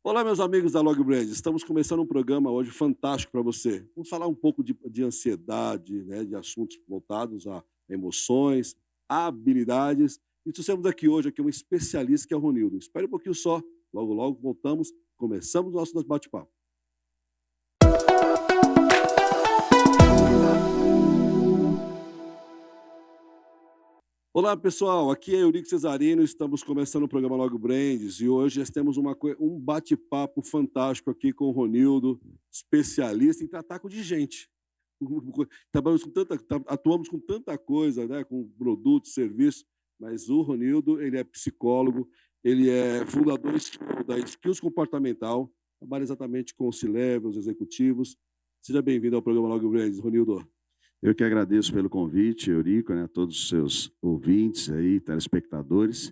Olá, meus amigos da Log Brand. Estamos começando um programa hoje fantástico para você. Vamos falar um pouco de ansiedade, né, de assuntos voltados a emoções, a habilidades. E trouxemos aqui hoje um especialista que é o Ronildo. Espere um pouquinho só. Logo, logo voltamos. Começamos o nosso bate-papo. Olá, pessoal. Aqui é Eurico Cesarino. Estamos começando o programa Log Brands e hoje nós temos um bate-papo fantástico aqui com o Ronildo, especialista em tratar de gente. Atuamos com tanta coisa, né, com produtos, serviços, mas o Ronildo, ele é psicólogo, ele é fundador da Skills Comportamental, trabalha exatamente com os C-Levels, executivos. Seja bem-vindo ao programa Log Brands, Ronildo. Eu que agradeço pelo convite, Eurico, né, a todos os seus ouvintes aí, telespectadores.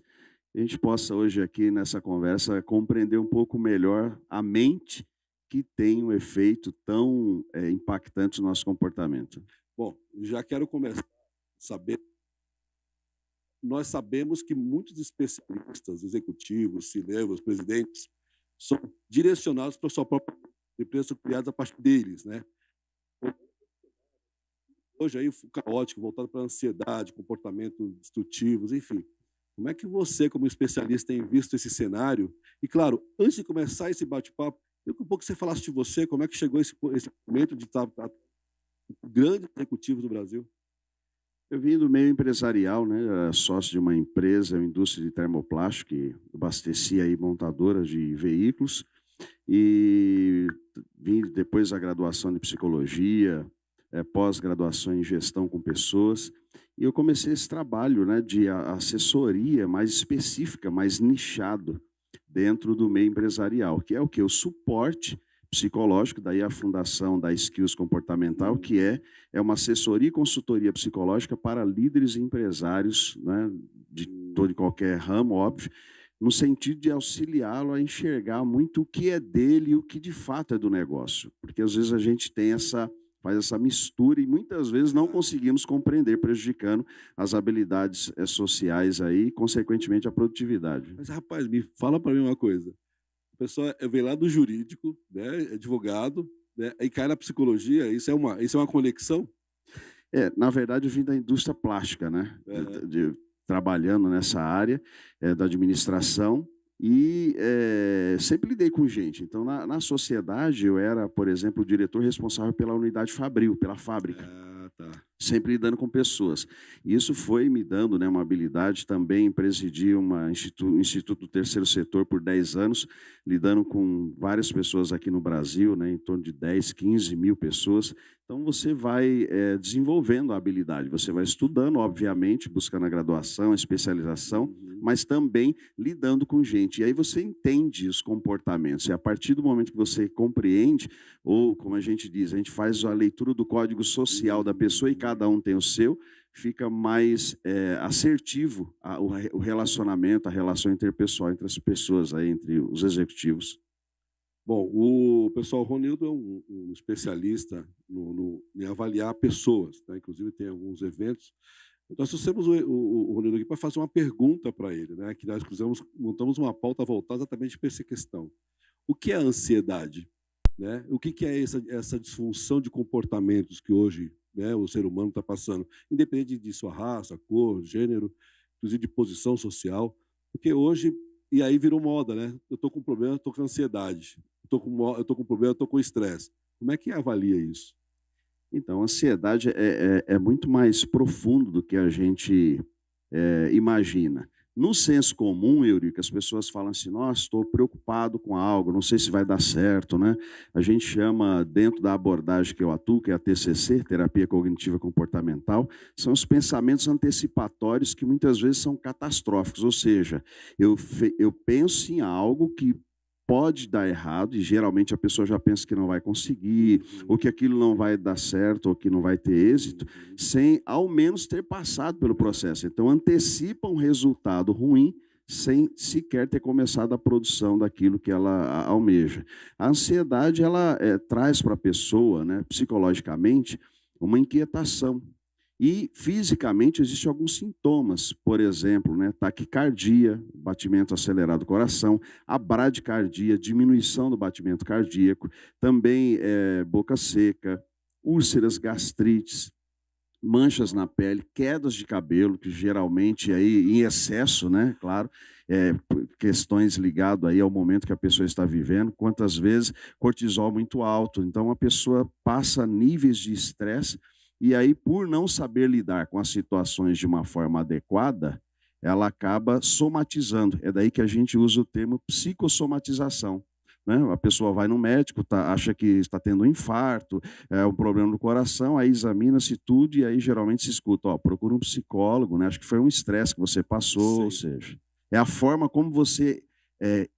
A gente possa hoje aqui nessa conversa compreender um pouco melhor a mente que tem um efeito tão impactante no nosso comportamento. Bom, já quero começar a saber. Nós sabemos que muitos especialistas, executivos, C-levels, presidentes, são direcionados para a sua própria empresa, são criados a partir deles, né? Hoje aí o caótico, voltado para a ansiedade, comportamentos destrutivos, enfim. Como é que você, como especialista, tem visto esse cenário? E, claro, antes de começar esse bate-papo, eu queria um pouco que você falasse de você, como é que chegou esse momento de estar grandes executivos do Brasil? Eu vim do meio empresarial, né, era sócio de uma empresa, uma indústria de termoplástico, que abastecia aí montadoras de veículos, e vim depois da graduação de psicologia, pós-graduação em gestão com pessoas, e eu comecei esse trabalho, né, de assessoria mais específica, mais nichado dentro do meio empresarial, que é o que? O suporte psicológico, daí a fundação da Skills Comportamental, que é uma assessoria e consultoria psicológica para líderes e empresários, né, de todo e qualquer ramo, óbvio, no sentido de auxiliá-lo a enxergar muito o que é dele e o que de fato é do negócio. Porque às vezes a gente faz essa mistura e muitas vezes não conseguimos compreender, prejudicando as habilidades sociais aí e, consequentemente, a produtividade. Mas, rapaz, me fala para mim uma coisa. A pessoa veio lá do jurídico, né, advogado, né, e cai na psicologia, isso é uma conexão? Na verdade, eu vim da indústria plástica, né? Trabalhando nessa área da administração e sempre lidei com gente. Então, na sociedade, eu era, por exemplo, o diretor responsável pela unidade Fabril, pela fábrica. Tá. Sempre lidando com pessoas. E isso foi me dando, né, uma habilidade. Também presidi um instituto do terceiro setor por 10 anos, lidando com várias pessoas aqui no Brasil, né, em torno de 10, 15 mil pessoas. Então, você vai desenvolvendo a habilidade, você vai estudando, obviamente, buscando a graduação, a especialização, mas também lidando com gente. E aí você entende os comportamentos. E a partir do momento que você compreende, ou, como a gente diz, a gente faz a leitura do código social da pessoa e cada um tem o seu, fica mais assertivo o relacionamento, a relação interpessoal entre as pessoas, aí, entre os executivos. Bom, o pessoal Ronildo é um especialista em avaliar pessoas, né? Inclusive tem alguns eventos. Nós trouxemos o Ronildo aqui para fazer uma pergunta para ele, né? Que nós montamos uma pauta voltada exatamente para essa questão. O que é a ansiedade? Né? O que é essa disfunção de comportamentos que hoje, né, o ser humano está passando, independente de sua raça, cor, gênero, inclusive de posição social, porque hoje, e aí virou moda, né? Eu estou com problema, estou com ansiedade, eu estou com problema, estou com estresse. Como é que avalia isso? Então, a ansiedade é muito mais profundo do que a gente imagina. No senso comum, Eurico, as pessoas falam assim: nossa, estou preocupado com algo, não sei se vai dar certo, né? A gente chama, dentro da abordagem que eu atuo, que é a TCC, Terapia Cognitiva Comportamental, são os pensamentos antecipatórios que muitas vezes são catastróficos, ou seja, eu penso em algo que pode dar errado, e geralmente a pessoa já pensa que não vai conseguir, ou que aquilo não vai dar certo, ou que não vai ter êxito, sem ao menos ter passado pelo processo. Então, antecipa um resultado ruim, sem sequer ter começado a produção daquilo que ela almeja. A ansiedade, ela traz para a pessoa, né, psicologicamente, uma inquietação. E fisicamente existem alguns sintomas, por exemplo, né, taquicardia, batimento acelerado do coração, a bradicardia, diminuição do batimento cardíaco, também boca seca, úlceras, gastrites, manchas na pele, quedas de cabelo, que geralmente aí em excesso, né, claro, questões ligadas aí ao momento que a pessoa está vivendo, quantas vezes cortisol muito alto, então a pessoa passa níveis de estresse e aí por não saber lidar com as situações de uma forma adequada, ela acaba somatizando. É daí que a gente usa o termo psicossomatização. Né? A pessoa vai no médico, acha que está tendo um infarto, um problema no coração, aí examina-se tudo e aí geralmente se escuta, procura um psicólogo, né? Acho que foi um estresse que você passou, Sim. ou seja, é a forma como você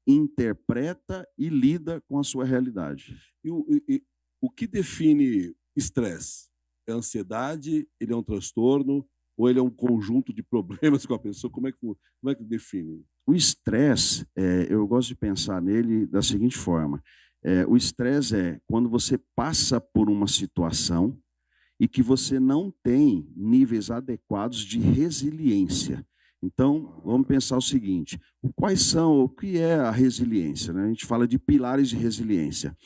interpreta e lida com a sua realidade. E o que define estresse? É ansiedade? Ele é um transtorno? Ou ele é um conjunto de problemas com a pessoa? Como é que define? O estresse, eu gosto de pensar nele da seguinte forma: o estresse é quando você passa por uma situação e que você não tem níveis adequados de resiliência. Então, vamos pensar o seguinte: o que é a resiliência? Né? A gente fala de pilares de resiliência.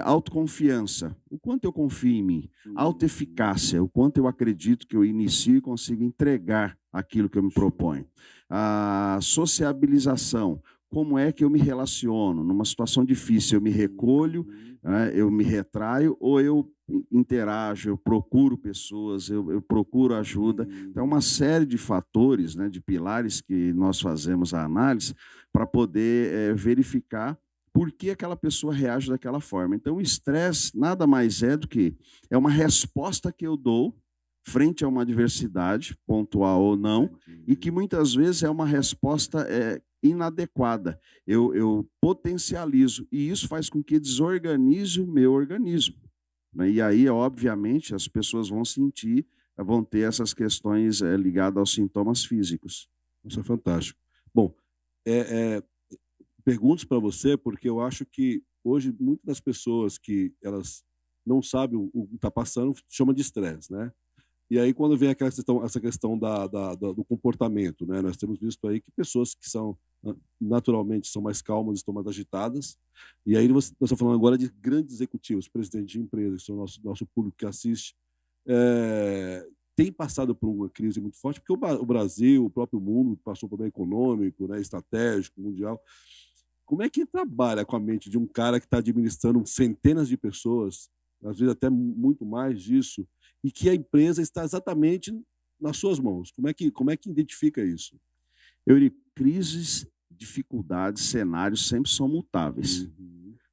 Autoconfiança, o quanto eu confio em mim. Autoeficácia, o quanto eu acredito que eu inicio e consigo entregar aquilo que eu me proponho. A sociabilização, como é que eu me relaciono? Numa situação difícil, eu me recolho, né, eu me retraio, ou eu interajo, eu procuro pessoas, eu procuro ajuda. Então, uma série de fatores, né, de pilares que nós fazemos a análise para poder verificar por que aquela pessoa reage daquela forma. Então, o estresse nada mais é do que uma resposta que eu dou frente a uma adversidade, pontual ou não, e que muitas vezes é uma resposta inadequada. Eu potencializo, e isso faz com que desorganize o meu organismo. Né? E aí, obviamente, as pessoas vão ter essas questões ligadas aos sintomas físicos. Isso é fantástico. Bom, pergunto para você, porque eu acho que hoje muitas das pessoas que elas não sabem o que está passando chamam de estresse, né? E aí, quando vem essa questão do comportamento, né? Nós temos visto aí que pessoas que naturalmente são mais calmas, estão mais agitadas. E aí, nós estamos falando agora de grandes executivos, presidentes de empresas, que são o nosso público que assiste, tem passado por uma crise muito forte, porque o Brasil, o próprio mundo, passou por um problema econômico, né, estratégico, mundial. Como é que trabalha com a mente de um cara que está administrando centenas de pessoas, às vezes até muito mais disso, e que a empresa está exatamente nas suas mãos? Como é que identifica isso? Crises, dificuldades, cenários sempre são mutáveis.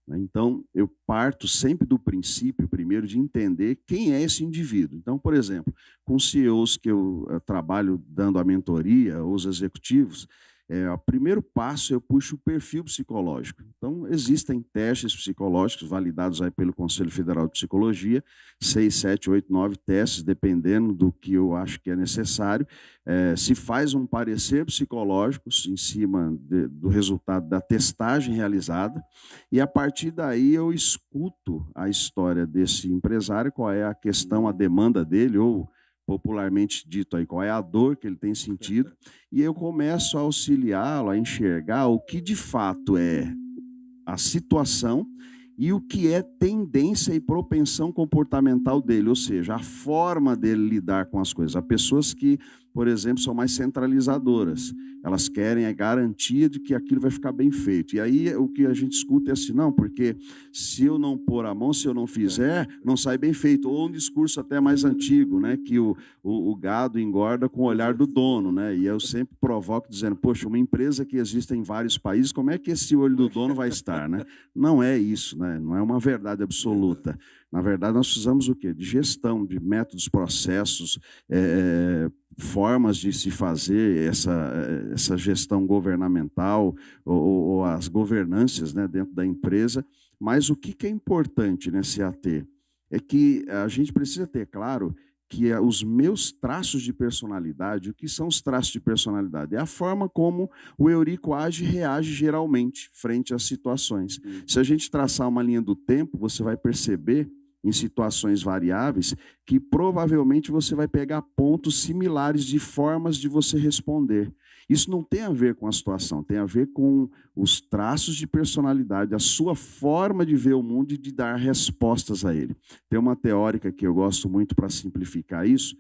Então, eu parto sempre do princípio, primeiro, de entender quem é esse indivíduo. Então, por exemplo, com CEOs que eu trabalho dando a mentoria, os executivos, o primeiro passo eu puxo o perfil psicológico. Então, existem testes psicológicos validados aí pelo Conselho Federal de Psicologia, 6, 7, 8, 9 testes, dependendo do que eu acho que é necessário. Se faz um parecer psicológico em cima do resultado da testagem realizada, e a partir daí eu escuto a história desse empresário, qual é a questão, a demanda dele, ou popularmente dito aí, qual é a dor que ele tem sentido, e eu começo a auxiliá-lo a enxergar o que de fato é a situação e o que é tendência e propensão comportamental dele, ou seja, a forma dele lidar com as coisas. Há pessoas que, por exemplo, são mais centralizadoras. Elas querem a garantia de que aquilo vai ficar bem feito. E aí o que a gente escuta é assim, não, porque se eu não pôr a mão, se eu não fizer, não sai bem feito. Ou um discurso até mais antigo, né, que o gado engorda com o olhar do dono. Né? E eu sempre provoco dizendo, poxa, uma empresa que existe em vários países, como é que esse olho do dono vai estar? Né? Não é isso, né? Não é uma verdade absoluta. Na verdade, nós precisamos o quê? De gestão, de métodos, processos, formas de se fazer essa gestão governamental ou as governanças, né, dentro da empresa. Mas o que é importante nesse AT é que a gente precisa ter claro que os meus traços de personalidade, o que são os traços de personalidade? É a forma como o Eurico age e reage geralmente frente às situações. Se a gente traçar uma linha do tempo, você vai perceber em situações variáveis que provavelmente você vai pegar pontos similares de formas de você responder. Isso não tem a ver com a situação, tem a ver com os traços de personalidade, a sua forma de ver o mundo e de dar respostas a ele. Tem uma teórica que eu gosto muito para simplificar isso,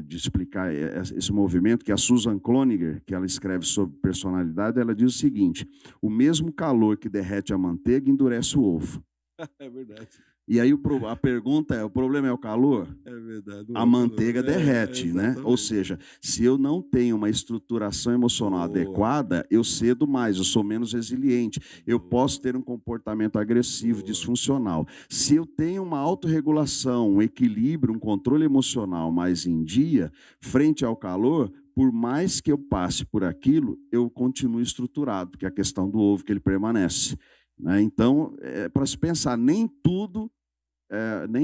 de explicar esse movimento, que é a Susan Cloninger, que ela escreve sobre personalidade. Ela diz o seguinte: o mesmo calor que derrete a manteiga endurece o ovo. É verdade. E aí a pergunta é: o problema é o calor? É verdade. A manteiga derrete, né? Ou seja, se eu não tenho uma estruturação emocional adequada, eu cedo mais, eu sou menos resiliente, eu posso ter um comportamento agressivo, disfuncional. Se eu tenho uma autorregulação, um equilíbrio, um controle emocional mais em dia, frente ao calor, por mais que eu passe por aquilo, eu continuo estruturado, que é a questão do ovo, que ele permanece. Né? Então, para se pensar, nem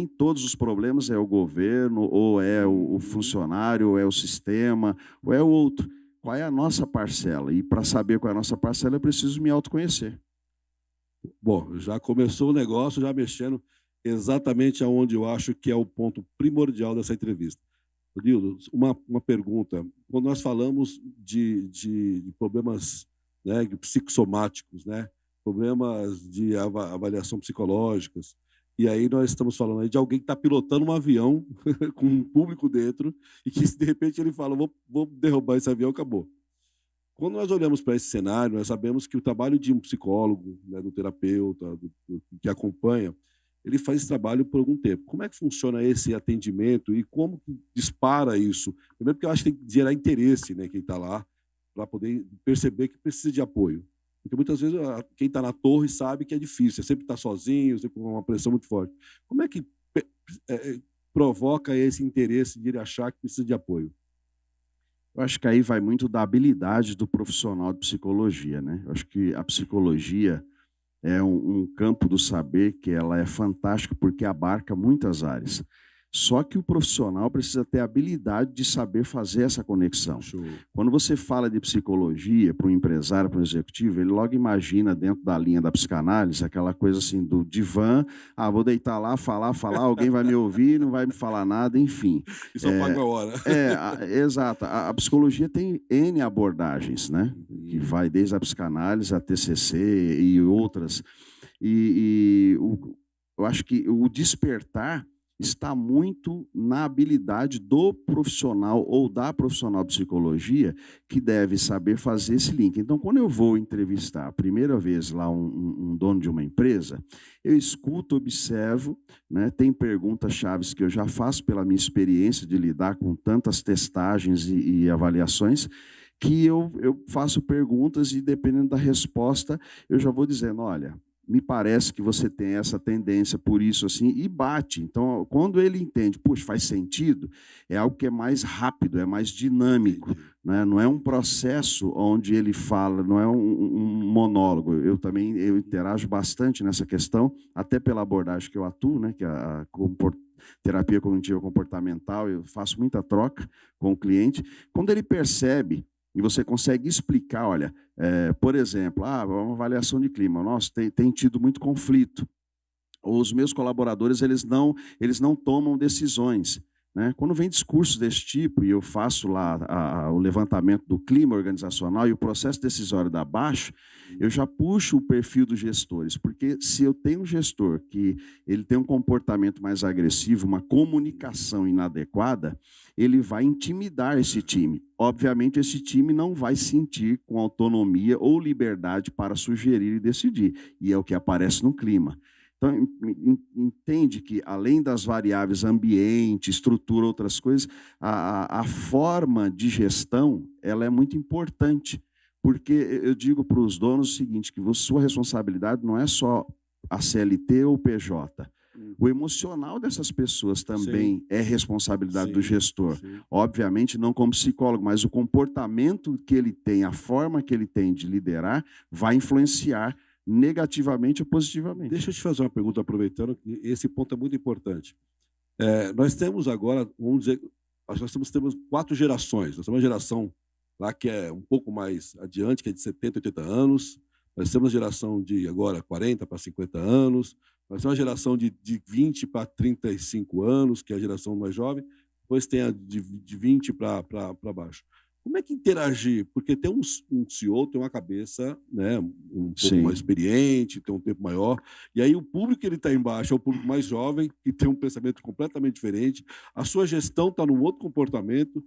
todos os problemas é o governo, ou é o funcionário, ou é o sistema, ou é o outro. Qual é a nossa parcela? E para saber qual é a nossa parcela, eu preciso me autoconhecer. Bom, já começou o negócio, já mexendo exatamente aonde eu acho que é o ponto primordial dessa entrevista. Nildo, uma pergunta. Quando nós falamos de problemas, né, psicossomáticos, né, problemas de avaliação psicológicas, e aí nós estamos falando aí de alguém que está pilotando um avião com um público dentro e que, de repente, ele fala: vou derrubar esse avião, acabou. Quando nós olhamos para esse cenário, nós sabemos que o trabalho de um psicólogo, né, do terapeuta, que acompanha, ele faz esse trabalho por algum tempo. Como é que funciona esse atendimento e como que dispara isso? Primeiro, porque eu acho que tem que gerar interesse, né, quem está lá, para poder perceber que precisa de apoio. Porque muitas vezes quem está na torre sabe que é difícil, sempre está sozinho, sempre com uma pressão muito forte. Como é que provoca esse interesse de ele achar que precisa de apoio? Eu acho que aí vai muito da habilidade do profissional de psicologia, né? Eu acho que a psicologia é um campo do saber que ela é fantástica porque abarca muitas áreas. Só que o profissional precisa ter a habilidade de saber fazer essa conexão. Show. Quando você fala de psicologia para um empresário, para um executivo, ele logo imagina dentro da linha da psicanálise aquela coisa assim do divã: vou deitar lá, falar, alguém vai me ouvir, não vai me falar nada, enfim. Isso eu pago a hora. Exato. A psicologia tem N abordagens, né? Que vai desde a psicanálise, a TCC e outras. Eu acho que o despertar está muito na habilidade do profissional ou da profissional de psicologia, que deve saber fazer esse link. Então, quando eu vou entrevistar a primeira vez lá um dono de uma empresa, eu escuto, observo, né, tem perguntas-chave que eu já faço pela minha experiência de lidar com tantas testagens e avaliações, que eu faço perguntas e, dependendo da resposta, eu já vou dizendo: olha, me parece que você tem essa tendência por isso, assim, e bate. Então, quando ele entende, puxa, faz sentido, é algo que é mais rápido, é mais dinâmico, né? Não é um processo onde ele fala, não é um monólogo. Eu interajo bastante nessa questão, até pela abordagem que eu atuo, né, que é a terapia cognitiva comportamental. Eu faço muita troca com o cliente. Quando ele percebe e você consegue explicar, olha, por exemplo, uma avaliação de clima, nossa, tem tido muito conflito. Os meus colaboradores, eles não tomam decisões. Né? Quando vem discursos desse tipo, e eu faço lá o levantamento do clima organizacional e o processo decisório da baixo, eu já puxo o perfil dos gestores, porque se eu tenho um gestor que ele tem um comportamento mais agressivo, uma comunicação inadequada, ele vai intimidar esse time. Obviamente, esse time não vai sentir com autonomia ou liberdade para sugerir e decidir, e é o que aparece no clima. Então, entende que, além das variáveis ambiente, estrutura, outras coisas, a forma de gestão ela é muito importante, porque eu digo para os donos o seguinte, que sua responsabilidade não é só a CLT ou o PJ. O emocional dessas pessoas também é responsabilidade do gestor. Obviamente, não como psicólogo, mas o comportamento que ele tem, a forma que ele tem de liderar, vai influenciar negativamente ou positivamente. Deixa eu te fazer uma pergunta, aproveitando que esse ponto é muito importante. Nós temos agora, vamos dizer, nós temos 4 gerações. Nós temos uma geração lá que é um pouco mais adiante, que é de 70, 80 anos. Nós temos a geração de agora 40 para 50 anos, nós temos a geração de 20 para 35 anos, que é a geração mais jovem, depois tem a de 20 para baixo. Como é que interagir? Porque tem um CEO, tem uma cabeça, né, um pouco mais experiente, tem um tempo maior, e aí o público que ele está embaixo é o público mais jovem, que tem um pensamento completamente diferente, a sua gestão está num outro comportamento.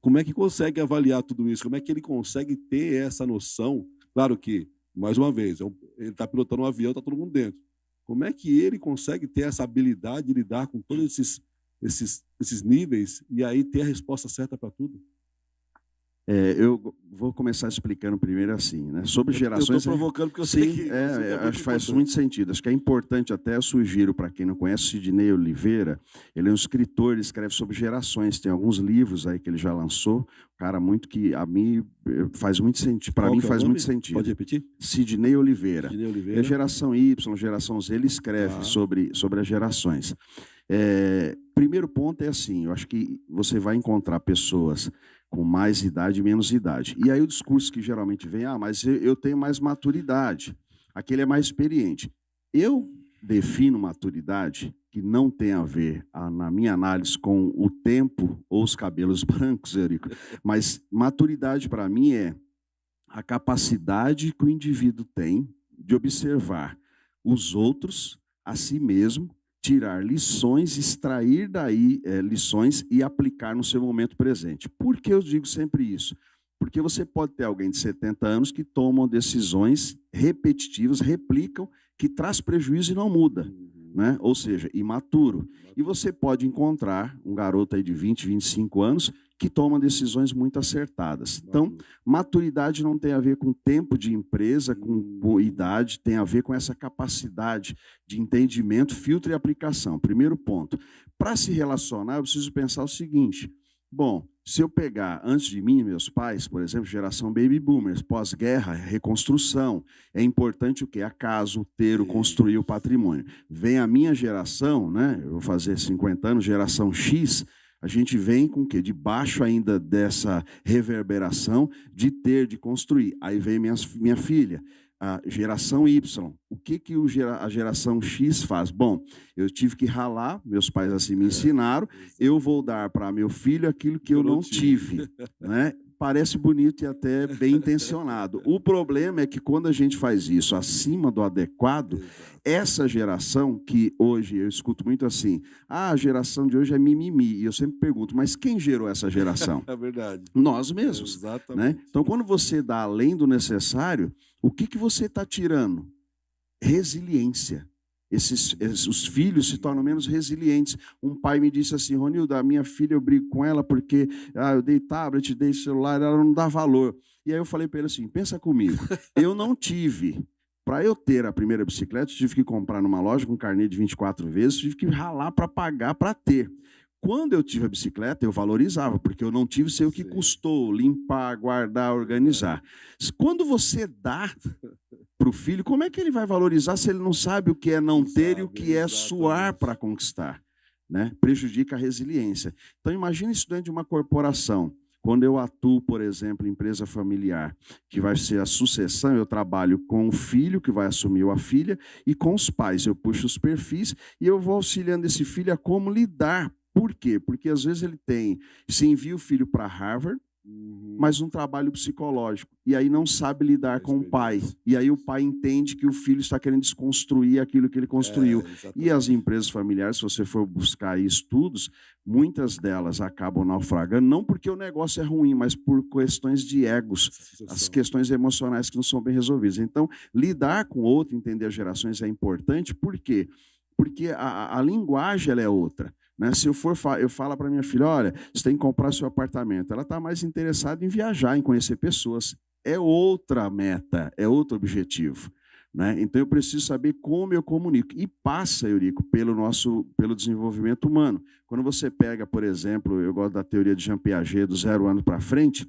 Como é que consegue avaliar tudo isso? Como é que ele consegue ter essa noção? Claro que, mais uma vez, ele está pilotando um avião, está todo mundo dentro. Como é que ele consegue ter essa habilidade de lidar com todos esses níveis e aí ter a resposta certa para tudo? Eu vou começar explicando primeiro assim, né? Sobre gerações. Eu estou provocando porque eu sei que acho que faz muito sentido. Acho que é importante, até eu sugiro para quem não conhece, Sidney Oliveira, ele é um escritor, ele escreve sobre gerações, tem alguns livros aí que ele já lançou, cara muito que a mim faz muito sentido, para mim faz muito sentido. Pode repetir? Sidney Oliveira. Sidney Oliveira. É geração Y, geração Z, ele escreve sobre as gerações. Primeiro ponto é assim, eu acho que você vai encontrar pessoas com mais idade e menos idade. E aí o discurso que geralmente vem, mas eu tenho mais maturidade, aquele é mais experiente. Eu defino maturidade que não tem a ver, na minha análise, com o tempo ou os cabelos brancos, Eurico, mas maturidade para mim é a capacidade que o indivíduo tem de observar os outros, a si mesmo, tirar lições, extrair daí lições e aplicar no seu momento presente. Por que eu digo sempre isso? Porque você pode ter alguém de 70 anos que tomam decisões repetitivas, replicam, que traz prejuízo e não muda, né? Ou seja, imaturo. E você pode encontrar um garoto aí de 20, 25 anos que toma decisões muito acertadas. Então, maturidade não tem a ver com tempo de empresa, com idade, tem a ver com essa capacidade de entendimento, filtro e aplicação. Primeiro ponto. Para se relacionar, eu preciso pensar o seguinte: bom, se eu pegar antes de mim, meus pais, por exemplo, geração baby boomers, pós-guerra, reconstrução, é importante o quê? A casa, o ter, o construir o patrimônio. Vem a minha geração, né? Eu vou fazer 50 anos, geração X, a gente vem com o quê? Debaixo ainda dessa reverberação de ter, de construir. Aí vem minha filha, a geração Y. O que a geração X faz? Bom, eu tive que ralar, meus pais assim me ensinaram, eu vou dar para meu filho aquilo que eu não tive, né? Parece bonito e até bem intencionado. O problema é que quando a gente faz isso acima do adequado, essa geração que hoje eu escuto muito assim, a geração de hoje é mimimi, e eu sempre pergunto, mas quem gerou essa geração? É verdade. Nós mesmos. Exatamente. Né? Então, quando você dá além do necessário, o que você está tirando? Resiliência. Os filhos se tornam menos resilientes. Um pai me disse assim: Ronildo, a minha filha, eu brigo com ela porque eu dei tablet, dei celular, ela não dá valor. E aí eu falei para ele assim: pensa comigo, eu não tive. Para eu ter a primeira bicicleta, eu tive que comprar numa loja com carnê de 24 vezes, tive que ralar para pagar para ter. Quando eu tive a bicicleta, eu valorizava, porque eu não tive, sei o que custou, limpar, guardar, organizar. Quando você dá para o filho, como é que ele vai valorizar se ele não sabe o que é não ter e o que é suar para conquistar? Né? Prejudica a resiliência. Então, imagine isso dentro de uma corporação. Quando eu atuo, por exemplo, em empresa familiar, que vai ser a sucessão, eu trabalho com o filho, que vai assumir a filha, e com os pais. Eu puxo os perfis e eu vou auxiliando esse filho a como lidar. Por quê? Porque às vezes se envia o filho para Harvard, mas um trabalho psicológico, e aí não sabe lidar com o pai. E aí o pai entende que o filho está querendo desconstruir aquilo que ele construiu. E as empresas familiares, se você for buscar aí estudos, muitas delas acabam naufragando, não porque o negócio é ruim, mas por questões de egos, as questões emocionais que não são bem resolvidas. Então, lidar com o outro, entender as gerações é importante, por quê? Porque a linguagem ela é outra. Né? Se eu falo para minha filha, olha, você tem que comprar seu apartamento. Ela está mais interessada em viajar, em conhecer pessoas. É outra meta, é outro objetivo. Né? Então, eu preciso saber como eu comunico. E passa, Eurico, pelo desenvolvimento humano. Quando você pega, por exemplo, eu gosto da teoria de Jean Piaget, do 0 ano para frente,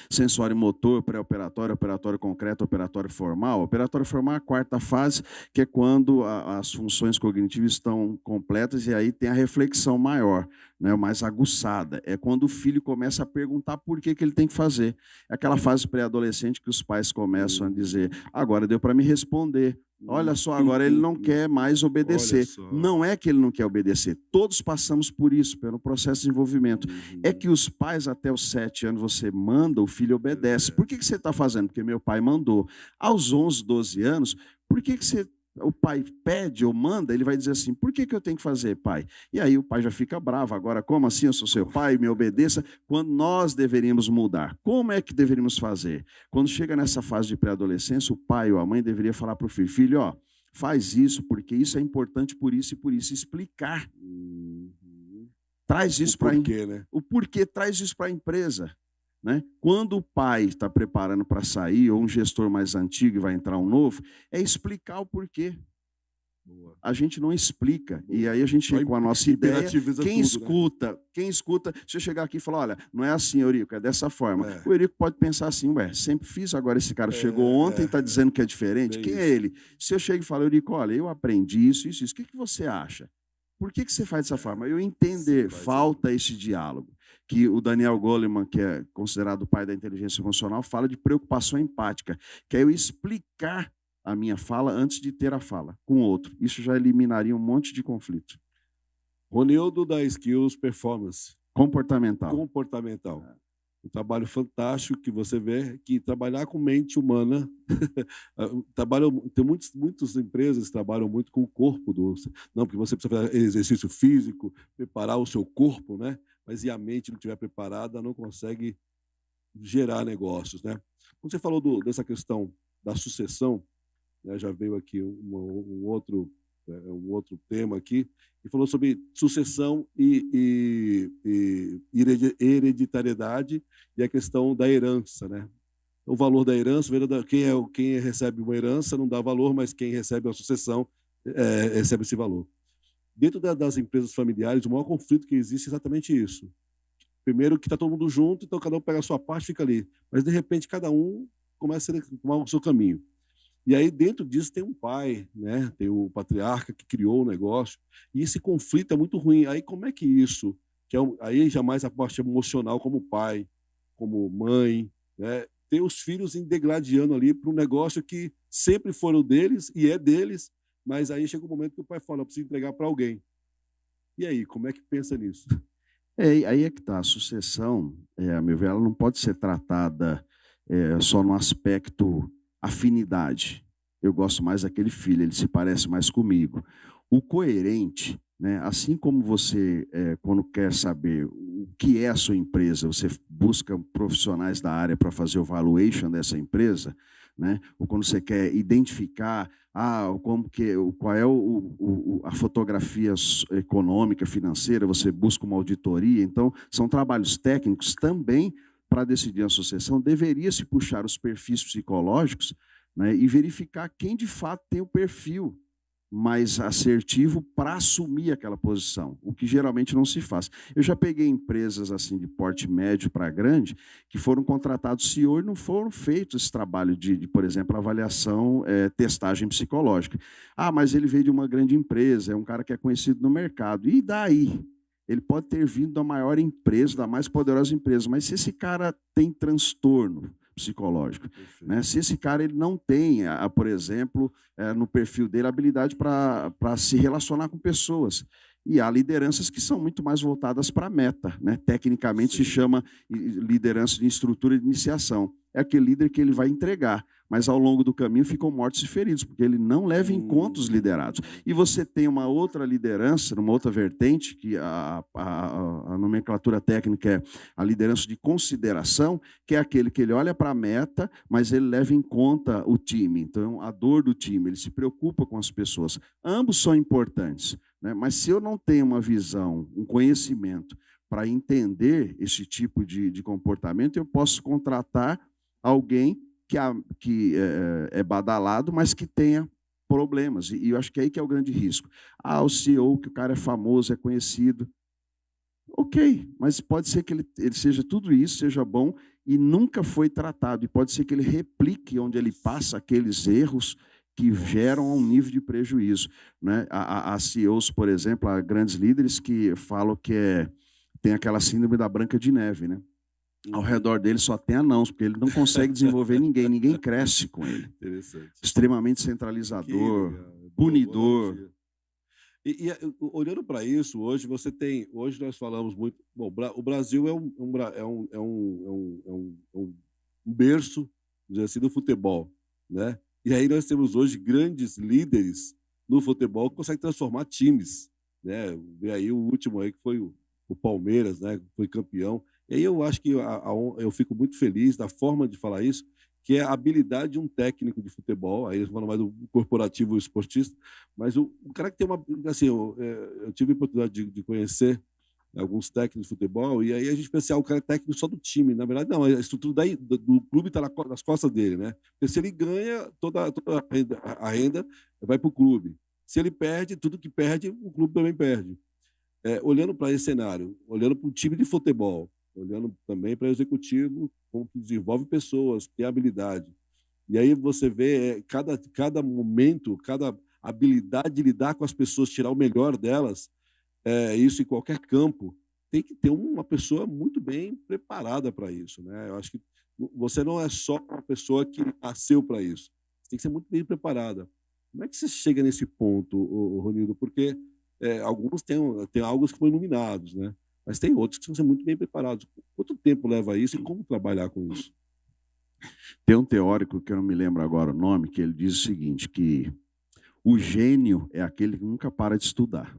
Sensório motor, pré-operatório, operatório concreto, operatório formal. Operatório formal é a quarta fase, que é quando as funções cognitivas estão completas e aí tem a reflexão maior, né, mais aguçada. É quando o filho começa a perguntar por que ele tem que fazer. É aquela fase pré-adolescente que os pais começam a dizer, agora deu para me responder. Olha só, agora ele não quer mais obedecer. Não é que ele não quer obedecer. Todos passamos por isso, pelo processo de desenvolvimento. É que os pais, até os 7 anos, você manda, o filho obedece. Por que você está fazendo? Porque meu pai mandou. Aos 11, 12 anos, por que o pai pede ou manda? Ele vai dizer assim, por que eu tenho que fazer, pai? E aí o pai já fica bravo. Agora, como assim? Eu sou seu pai, me obedeça. Quando nós deveríamos mudar. Como é que deveríamos fazer? Quando chega nessa fase de pré-adolescência, o pai ou a mãe deveria falar para o filho, filho, ó, faz isso, porque isso é importante por isso e por isso. Explicar. Traz isso para o porquê, traz isso para a empresa. Né? Quando o pai está preparando para sair, ou um gestor mais antigo e vai entrar um novo, é explicar o porquê. Boa. A gente não explica. Boa. E aí a gente chega com a nossa ideia. Quem escuta, se eu chegar aqui e falar, olha, não é assim, Eurico, é dessa forma. O Eurico pode pensar assim, sempre fiz, agora esse cara chegou ontem e está dizendo que é diferente. Quem é ele? Se eu chego e falo, Eurico, olha, eu aprendi isso. O que você acha? Por que você faz dessa forma? Eu entender, falta esse diálogo. Que o Daniel Goleman, que é considerado o pai da inteligência emocional, fala de preocupação empática, que é eu explicar a minha fala antes de ter a fala com o outro. Isso já eliminaria um monte de conflito. Ronildo da Skills Performance. Comportamental. Um trabalho fantástico que você vê que trabalhar com mente humana, tem muitas empresas que trabalham muito com o corpo não, porque você precisa fazer exercício físico, preparar o seu corpo, né? Mas e a mente não estiver preparada, não consegue gerar negócios, né? Quando você falou dessa questão da sucessão, né, já veio aqui um outro tema aqui, e falou sobre sucessão e hereditariedade e a questão da herança, né? O valor da herança, quem recebe uma herança não dá valor, mas quem recebe a sucessão recebe esse valor. Dentro das empresas familiares, o maior conflito que existe é exatamente isso. Primeiro que está todo mundo junto, então cada um pega a sua parte e fica ali. Mas, de repente, cada um começa a tomar o seu caminho. E aí, dentro disso, tem um pai, né? Tem o patriarca que criou o negócio, e esse conflito é muito ruim. Aí, como é que isso, aí jamais a parte emocional, como pai, como mãe, né? Ter os filhos degladiando ali para um negócio que sempre foram deles e é deles, mas aí chega um momento que o pai fala, eu preciso entregar para alguém. E aí, como é que pensa nisso? Aí é que está. A sucessão, a meu ver, ela não pode ser tratada só no aspecto afinidade. Eu gosto mais daquele filho, ele se parece mais comigo. O coerente, né, assim como você, quando quer saber o que é a sua empresa, você busca profissionais da área para fazer o valuation dessa empresa, né? Ou quando você quer identificar qual é a fotografia econômica, financeira, você busca uma auditoria. Então, são trabalhos técnicos também para decidir a sucessão. Deveria-se puxar os perfis psicológicos, né, e verificar quem de fato tem o perfil mais assertivo para assumir aquela posição, o que geralmente não se faz. Eu já peguei empresas assim de porte médio para grande que foram contratados CEO e não foram feitos esse trabalho de por exemplo, avaliação, testagem psicológica. Mas ele veio de uma grande empresa, é um cara que é conhecido no mercado. E daí? Ele pode ter vindo da maior empresa, da mais poderosa empresa, mas se esse cara tem transtorno psicológico, né? Se esse cara ele não tem, por exemplo, no perfil dele, habilidade para se relacionar com pessoas. E há lideranças que são muito mais voltadas para a meta, né? Tecnicamente se chama liderança de estrutura de iniciação. É aquele líder que ele vai entregar, mas ao longo do caminho ficam mortos e feridos, porque ele não leva em conta os liderados. E você tem uma outra liderança, uma outra vertente, que a nomenclatura técnica é a liderança de consideração, que é aquele que ele olha para a meta, mas ele leva em conta o time. Então, a dor do time, ele se preocupa com as pessoas. Ambos são importantes, né? Mas se eu não tenho uma visão, um conhecimento para entender esse tipo de comportamento, eu posso contratar alguém que é badalado, mas que tenha problemas. E eu acho que é aí que é o grande risco. O CEO, que o cara é famoso, é conhecido. Ok, mas pode ser que ele seja tudo isso, seja bom, e nunca foi tratado. E pode ser que ele replique onde ele passa aqueles erros que geram um nível de prejuízo, né? Há CEOs, por exemplo, há grandes líderes que falam que tem aquela síndrome da Branca de Neve, né? Ao redor dele só tem anãos, porque ele não consegue desenvolver ninguém cresce com ele. Interessante. Extremamente centralizador, punidor. Olhando para isso, hoje nós falamos muito. Bom, o Brasil é um berço, dizer assim, do futebol, né? E aí nós temos hoje grandes líderes no futebol que conseguem transformar times, né? Vê aí o último aí que foi o Palmeiras, né? Que foi campeão. E aí eu acho que eu fico muito feliz da forma de falar isso, que é a habilidade de um técnico de futebol, aí eles falam mais do corporativo esportista, mas o cara que tem uma... Assim, eu tive a oportunidade de conhecer alguns técnicos de futebol, e aí a gente pensa, o cara é técnico só do time. Na verdade, não, a estrutura do clube está nas costas dele, né? Porque se ele ganha, toda a renda vai para o clube. Se ele perde, tudo que perde, o clube também perde. Olhando para esse cenário, olhando para o time de futebol, olhando também para o executivo, como que desenvolve pessoas, tem habilidade. E aí você vê cada momento, cada habilidade de lidar com as pessoas, tirar o melhor delas, isso em qualquer campo, tem que ter uma pessoa muito bem preparada para isso, né? Eu acho que você não é só uma pessoa que nasceu para isso, você tem que ser muito bem preparada. Como é que você chega nesse ponto, Ronildo? Porque alguns têm algo que foram iluminados, né? Mas tem outros que precisam ser muito bem preparados. Quanto tempo leva isso e como trabalhar com isso? Tem um teórico, que eu não me lembro agora o nome, que ele diz o seguinte, que o gênio é aquele que nunca para de estudar.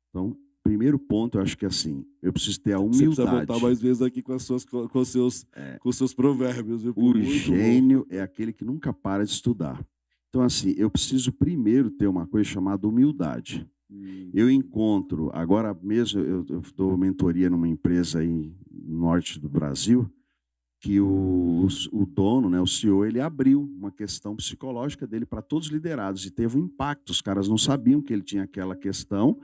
Então, primeiro ponto, eu acho que é assim, eu preciso ter a humildade. Você precisa voltar mais vezes aqui com os seus provérbios. Viu? O gênio é aquele que nunca para de estudar. Então, assim, eu preciso primeiro ter uma coisa chamada humildade. Eu encontro, agora mesmo, eu dou mentoria numa empresa aí no norte do Brasil, que o dono, né, o CEO, ele abriu uma questão psicológica dele para todos os liderados e teve um impacto. Os caras não sabiam que ele tinha aquela questão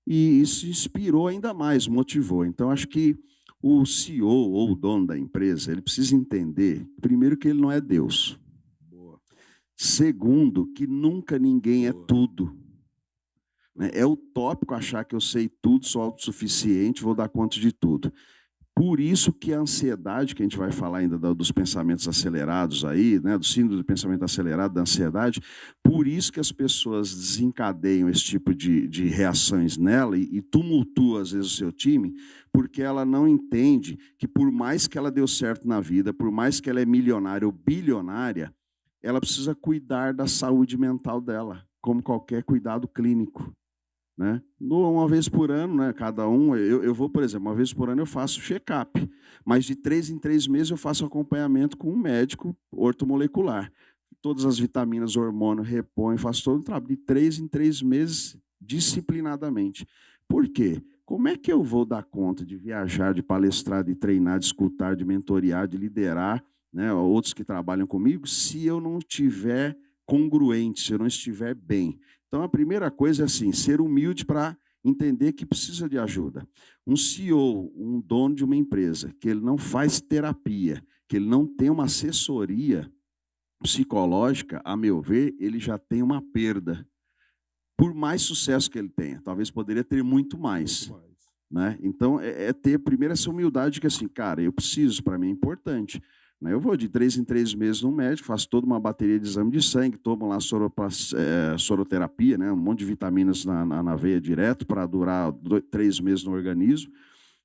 e isso inspirou ainda mais, motivou. Então, acho que o CEO ou o dono da empresa, ele precisa entender, primeiro, que ele não é Deus. Boa. Segundo, que nunca ninguém é tudo. É utópico achar que eu sei tudo, sou autossuficiente, vou dar conta de tudo. Por isso que a ansiedade, que a gente vai falar ainda dos pensamentos acelerados aí, né, do síndrome do pensamento acelerado, da ansiedade, por isso que as pessoas desencadeiam esse tipo de reações nela e tumultuam, às vezes, o seu time, porque ela não entende que por mais que ela deu certo na vida, por mais que ela é milionária ou bilionária, ela precisa cuidar da saúde mental dela, como qualquer cuidado clínico. Né? Uma vez por ano, né? Cada um, eu vou, por exemplo, uma vez por ano eu faço check-up, mas de 3 em 3 meses eu faço acompanhamento com um médico ortomolecular. Todas as vitaminas, hormônios, reponho, faço todo o trabalho, de 3 em 3 meses, disciplinadamente. Por quê? Como é que eu vou dar conta de viajar, de palestrar, de treinar, de escutar, de mentorear, de liderar, né, outros que trabalham comigo, se eu não estiver congruente, se eu não estiver bem? Então, a primeira coisa é assim, ser humilde para entender que precisa de ajuda. Um CEO, um dono de uma empresa, que ele não faz terapia, que ele não tem uma assessoria psicológica, a meu ver, ele já tem uma perda. Por mais sucesso que ele tenha, talvez poderia ter muito mais. Né? Então, ter primeiro essa humildade que assim, cara, eu preciso, para mim é importante. Eu vou de 3 em 3 meses no médico, faço toda uma bateria de exame de sangue, tomo lá soroterapia, né, um monte de vitaminas na veia direto para durar 3 meses no organismo,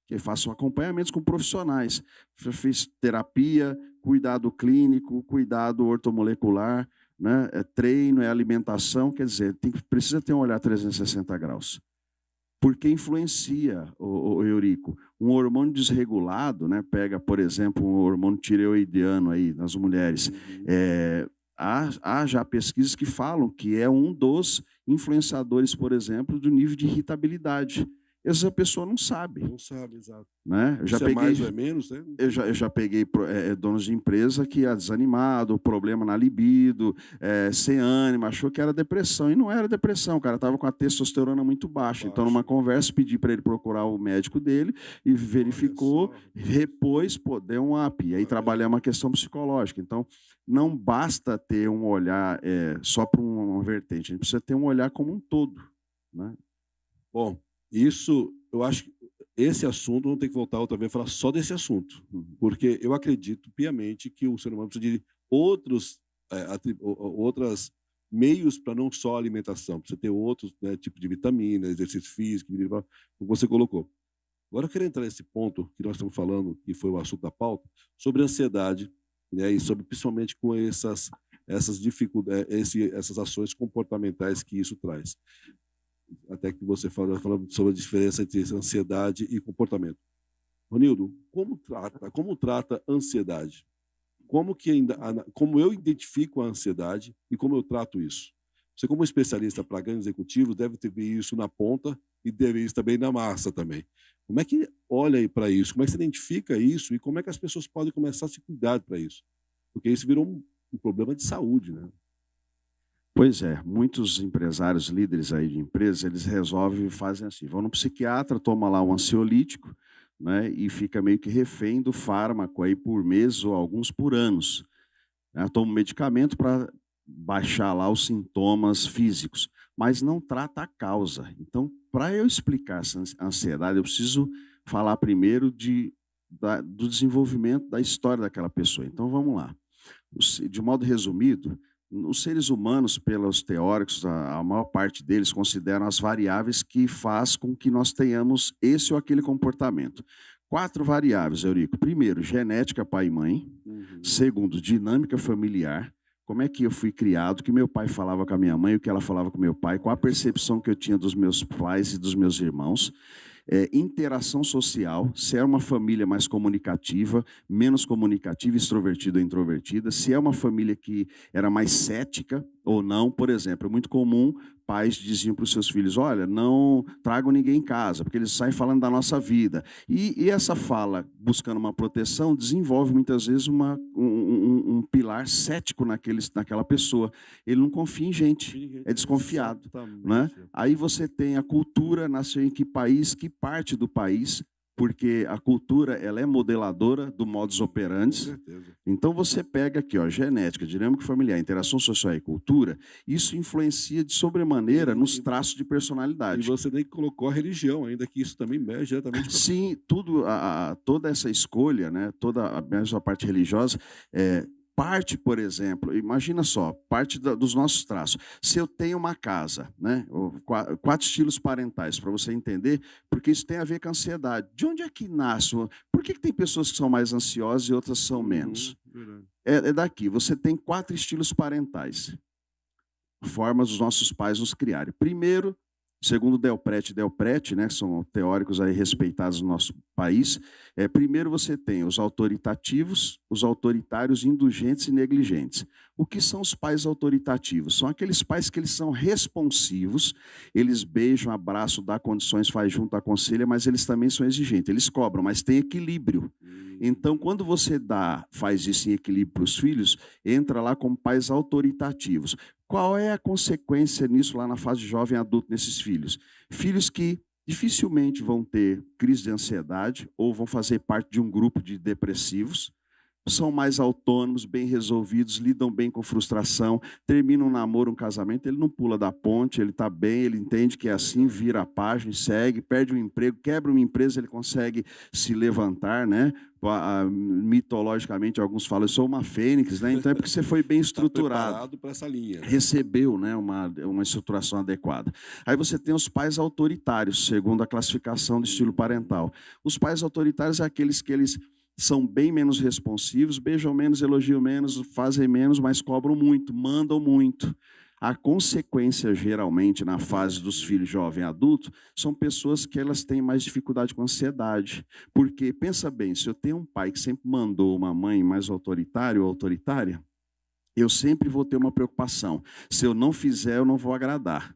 que faço acompanhamentos com profissionais. Eu fiz terapia, cuidado clínico, cuidado ortomolecular, né, treino, alimentação, quer dizer, precisa ter um olhar 360 graus. Porque influencia, o Eurico, um hormônio desregulado, né? Pega, por exemplo, um hormônio tireoidiano aí nas mulheres. Há já pesquisas que falam que é um dos influenciadores, por exemplo, do nível de irritabilidade. às vezes a pessoa não sabe. Não sabe, exato. Né? Eu já Isso peguei, é mais ou é menos, né? eu já peguei donos de empresa que é desanimado, problema na libido, sem ânimo, achou que era depressão, e não era depressão, o cara estava com a testosterona muito baixa. Então, numa conversa, pedi para ele procurar o médico dele e verificou, repôs, deu um up, e aí trabalhamos a questão psicológica. Então, não basta ter um olhar só para uma vertente, a gente precisa ter um olhar como um todo. Né? Bom, isso, eu acho que esse assunto não tem que voltar outra vez a falar só desse assunto, porque eu acredito piamente que o ser humano precisa de outros meios para não só alimentação, precisa ter outros tipos de vitamina, exercício físico, como você colocou. Agora eu quero entrar nesse ponto que nós estamos falando, que foi o assunto da pauta, sobre ansiedade, né, e sobre principalmente com essas dificuldades, essas ações comportamentais que isso traz. Até que você falando sobre a diferença entre ansiedade e comportamento. Ronildo, como trata a ansiedade? Como eu identifico a ansiedade e como eu trato isso? Você, como especialista para grandes executivos, deve ter isso na ponta e deve isso também na massa também. Como é que olha aí para isso? Como é que você identifica isso e como é que as pessoas podem começar a se cuidar para isso? Porque isso virou um problema de saúde, né? Pois é, muitos empresários, líderes aí de empresas, eles resolvem e fazem assim, vão no psiquiatra, toma lá um ansiolítico, né, e fica meio que refém do fármaco aí por meses ou alguns por anos. Né, toma um medicamento para baixar lá os sintomas físicos, mas não trata a causa. Então, para eu explicar essa ansiedade, eu preciso falar primeiro do desenvolvimento da história daquela pessoa. Então, vamos lá. De modo resumido, os seres humanos, pelos teóricos, a maior parte deles consideram as variáveis que faz com que nós tenhamos esse ou aquele comportamento. 4 variáveis, Eurico. Primeiro, genética, pai e mãe. Segundo, dinâmica familiar. Como é que eu fui criado, o que meu pai falava com a minha mãe, o que ela falava com meu pai, qual a percepção que eu tinha dos meus pais e dos meus irmãos. Interação social, se é uma família mais comunicativa, menos comunicativa, extrovertida ou introvertida, se é uma família que era mais cética ou não. Por exemplo, é muito comum pais diziam para os seus filhos, olha, não tragam ninguém em casa, porque eles saem falando da nossa vida. E essa fala, buscando uma proteção, desenvolve muitas vezes um pilar cético naquela pessoa. Ele não confia em gente, é desconfiado. Né? Aí você tem a cultura, nasceu em que país, que parte do país, porque a cultura ela é modeladora do modus operandi. Então você pega aqui, ó, genética, dinâmica familiar, interação social e cultura, isso influencia de sobremaneira nos traços de personalidade. E você nem colocou a religião ainda, que isso também mexe diretamente com Sim, toda essa escolha, né, toda a mesma parte religiosa, parte, por exemplo, imagina só, parte dos nossos traços. Se eu tenho uma casa, né, 4 estilos parentais, para você entender, porque isso tem a ver com a ansiedade. De onde é que nasce? Por que tem pessoas que são mais ansiosas e outras são menos? É daqui. Você tem 4 estilos parentais, formas dos nossos pais nos criarem. Primeiro, segundo Del Prete, né, que são teóricos aí respeitados no nosso país, primeiro você tem os autoritativos, os autoritários, indulgentes e negligentes. O que são os pais autoritativos? São aqueles pais que eles são responsivos, eles beijam, abraçam, dão condições, faz junto, aconselha, mas eles também são exigentes, eles cobram, mas tem equilíbrio. Então, quando você faz isso em equilíbrio para os filhos, entra lá como pais autoritativos. Qual é a consequência nisso lá na fase de jovem adulto nesses filhos? Filhos que dificilmente vão ter crise de ansiedade ou vão fazer parte de um grupo de depressivos, são mais autônomos, bem resolvidos, lidam bem com frustração, terminam um namoro, um casamento, ele não pula da ponte, ele está bem, ele entende que é assim, vira a página e segue, perde um emprego, quebra uma empresa, ele consegue se levantar, né? Mitologicamente, alguns falam, eu sou uma fênix, né? Então é porque você foi bem estruturado. Preparado para essa linha. Né? Recebeu, né, uma estruturação adequada. Aí você tem os pais autoritários, segundo a classificação do estilo parental. Os pais autoritários são aqueles que eles são bem menos responsivos, beijam menos, elogiam menos, fazem menos, mas cobram muito, mandam muito. A consequência, geralmente, na fase dos filhos jovem adulto, são pessoas que elas têm mais dificuldade com ansiedade. Porque, pensa bem, se eu tenho um pai que sempre mandou uma mãe mais autoritária ou autoritária, eu sempre vou ter uma preocupação. Se eu não fizer, eu não vou agradar.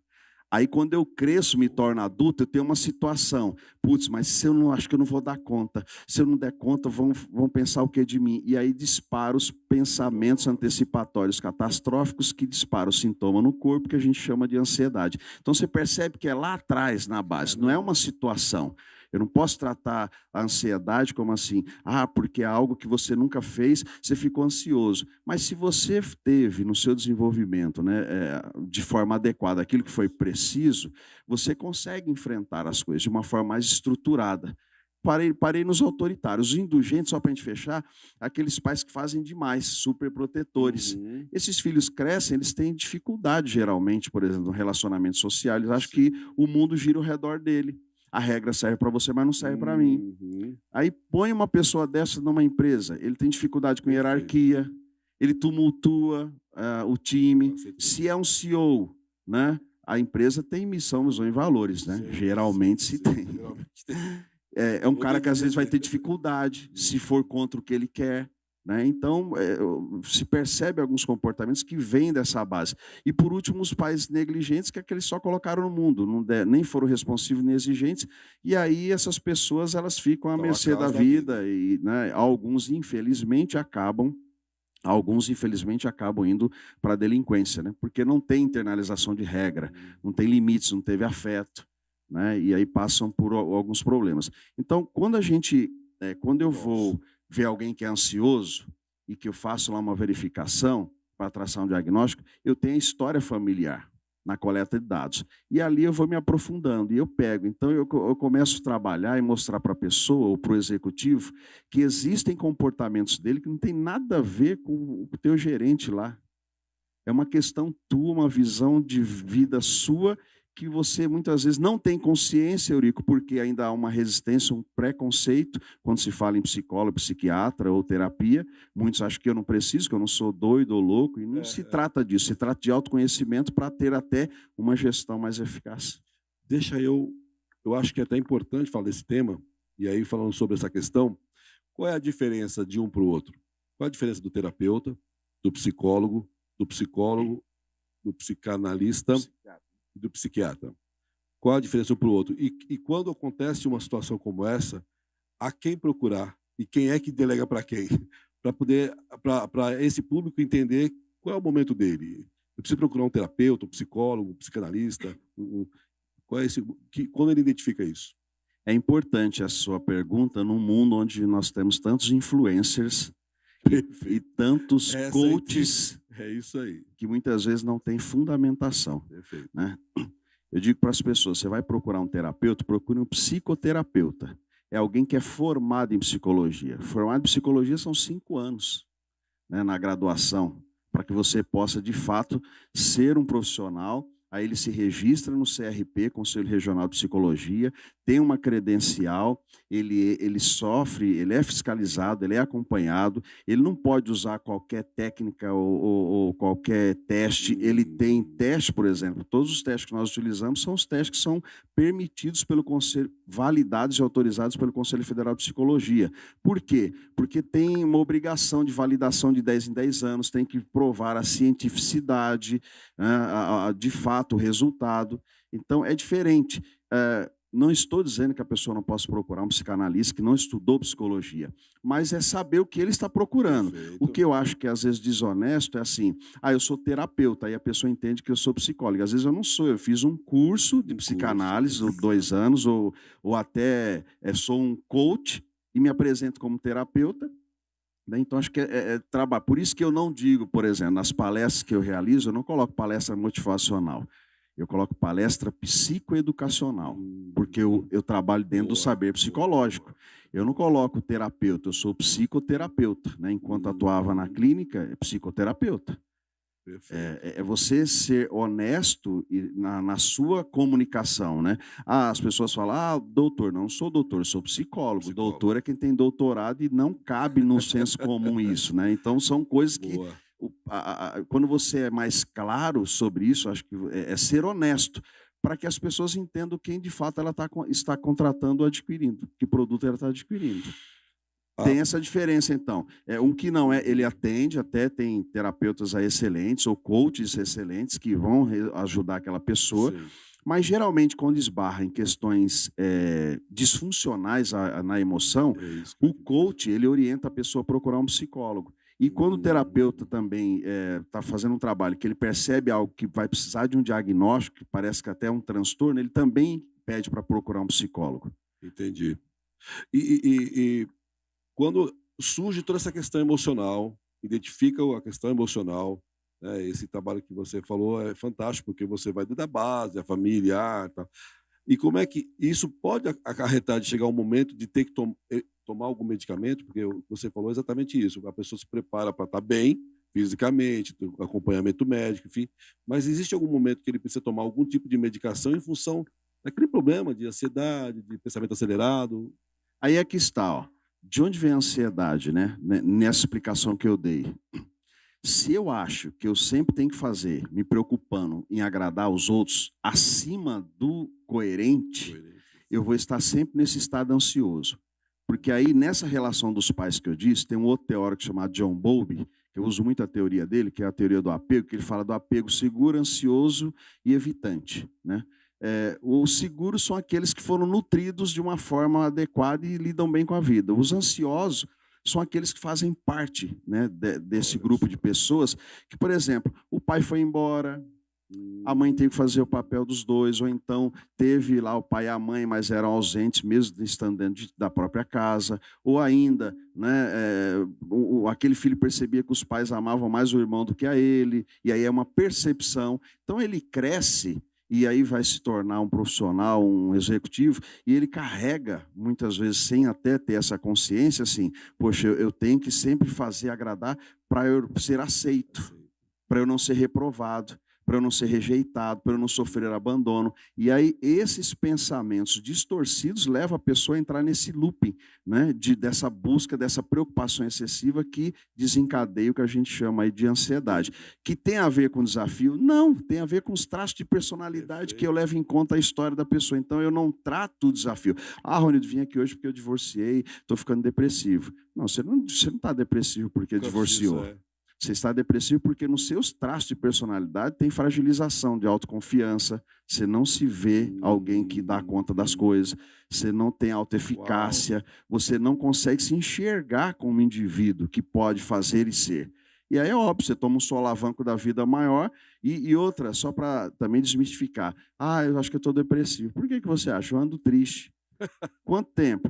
Aí, quando eu cresço, me torno adulto, eu tenho uma situação. Putz, mas se eu não acho que eu não vou dar conta. Se eu não der conta, vão pensar o que de mim? E aí dispara os pensamentos antecipatórios catastróficos que disparam o sintoma no corpo, que a gente chama de ansiedade. Então, você percebe que é lá atrás, na base, não é uma situação. Eu não posso tratar a ansiedade como assim, porque é algo que você nunca fez, você ficou ansioso. Mas se você teve no seu desenvolvimento, né, de forma adequada, aquilo que foi preciso, você consegue enfrentar as coisas de uma forma mais estruturada. Parei nos autoritários. Os indulgentes, só para a gente fechar, aqueles pais que fazem demais, super protetores. Esses filhos crescem, eles têm dificuldade, geralmente, por exemplo, no relacionamento social. Eles acham que o mundo gira ao redor dele. A regra serve para você, mas não serve para mim. Aí põe uma pessoa dessa numa empresa, ele tem dificuldade com hierarquia, ele tumultua o time. Se é um CEO, né, a empresa tem missão, visão e valores, né? Geralmente se tem. É um cara que às vezes vai ter dificuldade, se for contra o que ele quer. Né? Então, se percebe alguns comportamentos que vêm dessa base. E, por último, os pais negligentes, que é que eles só colocaram no mundo, nem foram responsivos nem exigentes, e aí essas pessoas elas ficam à mercê da vida, e né, alguns, infelizmente, acabam indo para a delinquência, né? Porque não tem internalização de regra, não tem limites, não teve afeto, né? E aí passam por alguns problemas. Então, quando eu vou ver alguém que é ansioso e que eu faço lá uma verificação para traçar um diagnóstico, eu tenho a história familiar na coleta de dados. E ali eu vou me aprofundando, e eu pego. Então, eu começo a trabalhar e mostrar para a pessoa ou para o executivo que existem comportamentos dele que não tem nada a ver com o teu gerente lá. É uma questão tua, uma visão de vida sua, que você muitas vezes não tem consciência, Eurico, porque ainda há uma resistência, um preconceito, quando se fala em psicólogo, psiquiatra ou terapia. Muitos acham que eu não preciso, que eu não sou doido ou louco, e não se trata disso, se trata de autoconhecimento para ter até uma gestão mais eficaz. Eu acho que é até importante falar desse tema, e aí falando sobre essa questão, qual é a diferença de um para o outro? Qual a diferença do terapeuta, do psicólogo, do psicanalista e do psiquiatra? Qual a diferença um para o outro? E quando acontece uma situação como essa, a quem procurar? E quem é que delega para quem? Para esse público entender qual é o momento dele. Eu preciso procurar um terapeuta, um psicólogo, um psicanalista. Quando ele identifica isso? É importante a sua pergunta num mundo onde nós temos tantos influencers e tantos coaches isso aí, que muitas vezes não têm fundamentação. Perfeito. Né? Eu digo para as pessoas, você vai procurar um terapeuta, procure um psicoterapeuta. É alguém que é formado em psicologia. Formado em psicologia são 5 anos, né, na graduação, para que você possa, de fato, ser um profissional. Aí ele se registra no CRP, Conselho Regional de Psicologia, tem uma credencial, ele sofre, ele é fiscalizado, ele é acompanhado, ele não pode usar qualquer técnica ou qualquer teste. Ele tem teste, por exemplo, todos os testes que nós utilizamos são os testes que são permitidos pelo Conselho, validados e autorizados pelo Conselho Federal de Psicologia. Por quê? Porque tem uma obrigação de validação de 10 em 10 anos, tem que provar a cientificidade, de fato, o resultado. Então, é diferente. Não estou dizendo que a pessoa não possa procurar um psicanalista que não estudou psicologia, mas é saber o que ele está procurando. Perfeito. O que eu acho que às vezes desonesto é assim, eu sou terapeuta, aí a pessoa entende que eu sou psicóloga. Às vezes eu não sou, eu fiz um curso de psicanálise, ou 2 anos, ou até sou um coach e me apresento como terapeuta. Então, acho que é trabalho. Por isso que eu não digo, por exemplo, nas palestras que eu realizo, eu não coloco palestra motivacional. Eu coloco palestra psicoeducacional, porque eu trabalho dentro do saber psicológico. Eu não coloco terapeuta, eu sou psicoterapeuta. Né? Enquanto atuava na clínica, é psicoterapeuta. É você ser honesto na sua comunicação. Né? As pessoas falam, doutor, não sou doutor, sou psicólogo. Doutor é quem tem doutorado e não cabe no senso comum isso. Né? Então, são coisas que... Quando você é mais claro sobre isso, acho que é ser honesto, para que as pessoas entendam quem de fato ela está contratando ou adquirindo, que produto ela está adquirindo. Tem essa diferença, então. Um que não é, ele atende, até tem terapeutas excelentes ou coaches excelentes que vão ajudar aquela pessoa. Sim. Mas, geralmente, quando esbarra em questões disfuncionais na emoção, É isso que eu o queria. coach ele orienta a pessoa a procurar um psicólogo. E quando o terapeuta também está fazendo um trabalho que ele percebe algo que vai precisar de um diagnóstico, que parece que até é um transtorno, ele também pede para procurar um psicólogo. Entendi. E quando surge toda essa questão emocional, identifica a questão emocional, né, esse trabalho que você falou é fantástico, porque você vai da base, a familiar, tal. E como é que isso pode acarretar de chegar um momento de ter que tomar algum medicamento? Porque você falou exatamente isso, a pessoa se prepara para estar bem fisicamente, tem o acompanhamento médico, enfim, mas existe algum momento que ele precisa tomar algum tipo de medicação em função daquele problema de ansiedade, de pensamento acelerado? Aí é que está, ó. De onde vem a ansiedade, né? Nessa explicação que eu dei. Se eu acho que eu sempre tenho que fazer, me preocupando em agradar os outros acima do coerente, Coerente. eu vou estar sempre nesse estado ansioso. Porque aí, nessa relação dos pais que eu disse, tem um outro teórico chamado John Bowlby, que eu uso muito a teoria dele, que é a teoria do apego, que ele fala do apego seguro, ansioso e evitante, né? Os seguros são aqueles que foram nutridos de uma forma adequada e lidam bem com a vida. Os ansiosos são aqueles que fazem parte, né, desse Olha grupo de só. pessoas que, por exemplo, o pai foi embora, a mãe teve que fazer o papel dos dois, ou então teve lá o pai e a mãe, mas eram ausentes mesmo estando dentro da própria casa, ou ainda, né, aquele filho percebia que os pais amavam mais o irmão do que a ele, e aí é uma percepção. Então ele cresce e aí vai se tornar um profissional, um executivo, e ele carrega, muitas vezes, sem até ter essa consciência, assim, poxa, eu tenho que sempre fazer agradar para eu ser aceito, para eu não ser reprovado, para eu não ser rejeitado, para eu não sofrer abandono. E aí esses pensamentos distorcidos levam a pessoa a entrar nesse looping, né, dessa busca, dessa preocupação excessiva que desencadeia o que a gente chama aí de ansiedade. Que tem a ver com desafio? Não, tem a ver com os traços de personalidade que eu Perfeito. levo em conta a história da pessoa. Então eu não trato o desafio. Ah, Ronildo, vim aqui hoje porque eu divorciei, estou ficando depressivo. Não, você não está depressivo porque Por causa disso, divorciou. Você está depressivo porque nos seus traços de personalidade tem fragilização de autoconfiança, você não se vê alguém que dá conta das coisas, você não tem Uau. autoeficácia, você não consegue se enxergar como indivíduo que pode fazer e ser. E aí é óbvio, você toma um solavanco da vida maior e outra, só para também desmistificar. Ah, eu acho que eu estou depressivo. Por que você acha? Eu ando triste. Quanto tempo?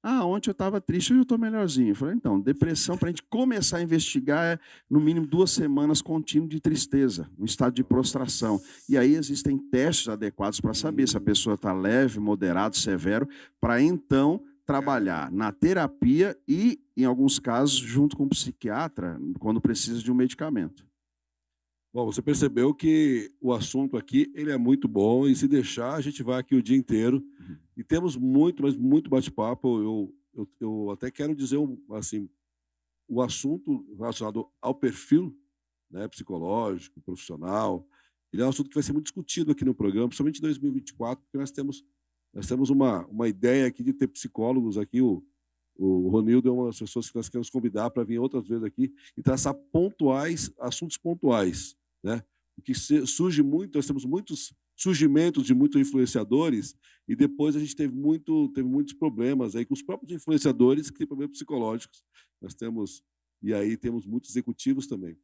Ah, ontem eu estava triste, hoje eu estou melhorzinho. Eu falei, então, depressão, para a gente começar a investigar, é no mínimo 2 semanas contínuo de tristeza, um estado de prostração. E aí existem testes adequados para saber se a pessoa está leve, moderado, severo, para então trabalhar na terapia e, em alguns casos, junto com o psiquiatra, quando precisa de um medicamento. Bom, você percebeu que o assunto aqui ele é muito bom e se deixar a gente vai aqui o dia inteiro e temos muito, mas muito bate-papo. Eu até quero dizer assim, o assunto relacionado ao perfil, né, psicológico, profissional, ele é um assunto que vai ser muito discutido aqui no programa, principalmente em 2024, porque nós temos uma ideia aqui de ter psicólogos aqui. O Ronildo é uma das pessoas que nós queremos convidar para vir outras vezes aqui e traçar assuntos pontuais, né? Porque surge muito, nós temos muitos surgimentos de muitos influenciadores e depois a gente teve muitos problemas aí com os próprios influenciadores que têm problemas psicológicos. Nós temos, e aí temos muitos executivos também.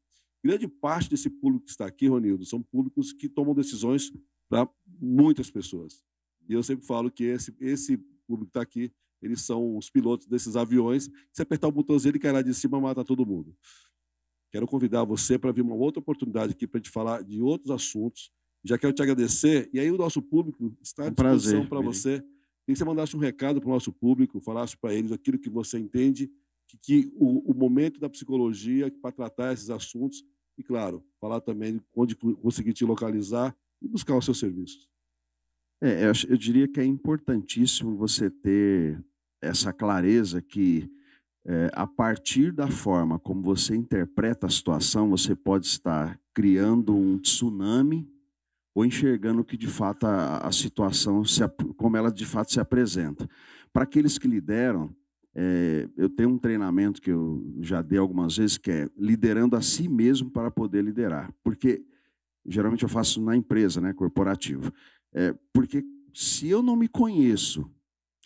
Grande parte desse público que está aqui, Ronildo, são públicos que tomam decisões para muitas pessoas. E eu sempre falo que esse público que está aqui, eles são os pilotos desses aviões. Se apertar o botãozinho, ele cai lá de cima, mata todo mundo. Quero convidar você para vir uma outra oportunidade aqui para a gente falar de outros assuntos. Já quero te agradecer. E aí o nosso público está à disposição para você. Queria que você mandasse um recado para o nosso público, falasse para eles aquilo que você entende, que o momento da psicologia para tratar esses assuntos e, claro, falar também de onde conseguir te localizar e buscar os seus serviços. Eu diria que é importantíssimo você ter essa clareza que, a partir da forma como você interpreta a situação, você pode estar criando um tsunami ou enxergando que de fato a situação, como ela de fato se apresenta. Para aqueles que lideram, eu tenho um treinamento que eu já dei algumas vezes, que é liderando a si mesmo para poder liderar. Porque geralmente eu faço na empresa, né, corporativo. Porque se eu não me conheço,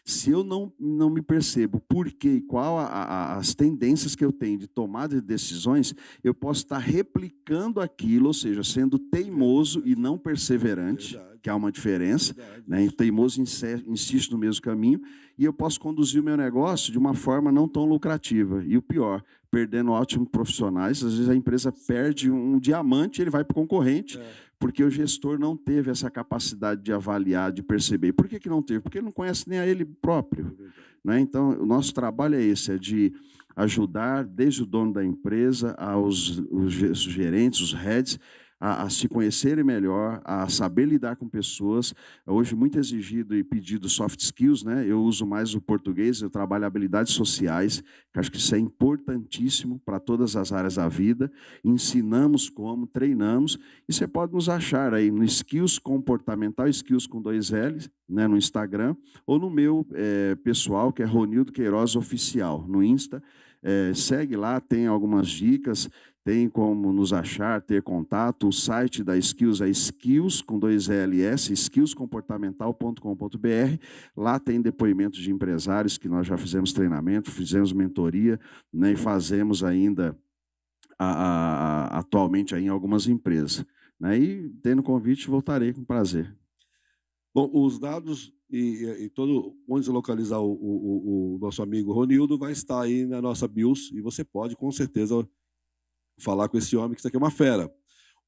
se eu não me percebo por quê e qual as tendências que eu tenho de tomada de decisões, eu posso estar replicando aquilo, ou seja, sendo teimoso e não perseverante, que há uma diferença, né? E teimoso insiste no mesmo caminho, e eu posso conduzir o meu negócio de uma forma não tão lucrativa. E o pior, perdendo ótimos profissionais, às vezes a empresa perde um diamante, ele vai para o concorrente, porque o gestor não teve essa capacidade de avaliar, de perceber. Por que não teve? Porque ele não conhece nem a ele próprio. Né? Então, o nosso trabalho é esse, é de ajudar desde o dono da empresa, os gerentes, os heads, a se conhecerem melhor, a saber lidar com pessoas. Hoje, muito exigido e pedido soft skills, né? Eu uso mais o português, eu trabalho habilidades sociais, que acho que isso é importantíssimo para todas as áreas da vida. Ensinamos como, treinamos, e você pode nos achar aí no Skills Comportamental, Skills com 2 L's, né, no Instagram, ou no meu pessoal, que é Ronildo Queiroz Oficial, no Insta. Segue lá, tem algumas dicas, tem como nos achar, ter contato. O site da Skills é skills, com 2 Ls, skillscomportamental.com.br. Lá tem depoimentos de empresários que nós já fizemos treinamento, fizemos mentoria, né, e fazemos ainda atualmente aí em algumas empresas. Né, e, tendo convite, voltarei com prazer. Bom, os dados e todo onde você localizar o nosso amigo Ronildo vai estar aí na nossa BIOS, e você pode, com certeza, falar com esse homem, que isso aqui é uma fera. O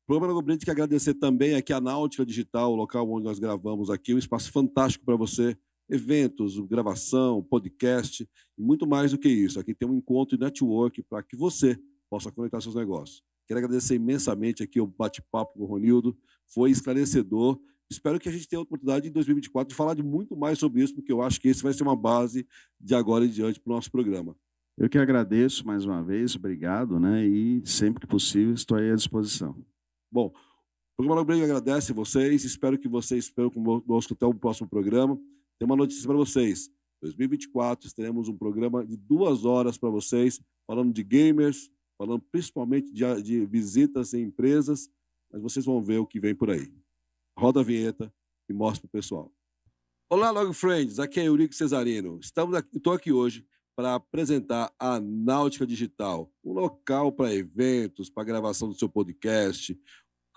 programa Logo Brand quer agradecer também aqui a Náutica Digital, o local onde nós gravamos aqui, um espaço fantástico para você, eventos, gravação, podcast, e muito mais do que isso. Aqui tem um encontro e network para que você possa conectar seus negócios. Quero agradecer imensamente aqui o bate-papo com o Ronildo, foi esclarecedor. Espero que a gente tenha a oportunidade em 2024 de falar de muito mais sobre isso, porque eu acho que esse vai ser uma base de agora em diante para o nosso programa. Eu que agradeço mais uma vez, obrigado, né? E sempre que possível estou aí à disposição. Bom, o programa Logo Brand agradece vocês, espero que vocês esperem conosco até o próximo programa. Tem uma notícia para vocês. Em 2024 teremos um programa de 2 horas para vocês, falando de gamers, falando principalmente de visitas em empresas, mas vocês vão ver o que vem por aí. Roda a vinheta e mostra para o pessoal. Olá, Log Friends, aqui é Eurico Cesarino. Estou aqui hoje para apresentar a Náutica Digital, um local para eventos, para gravação do seu podcast,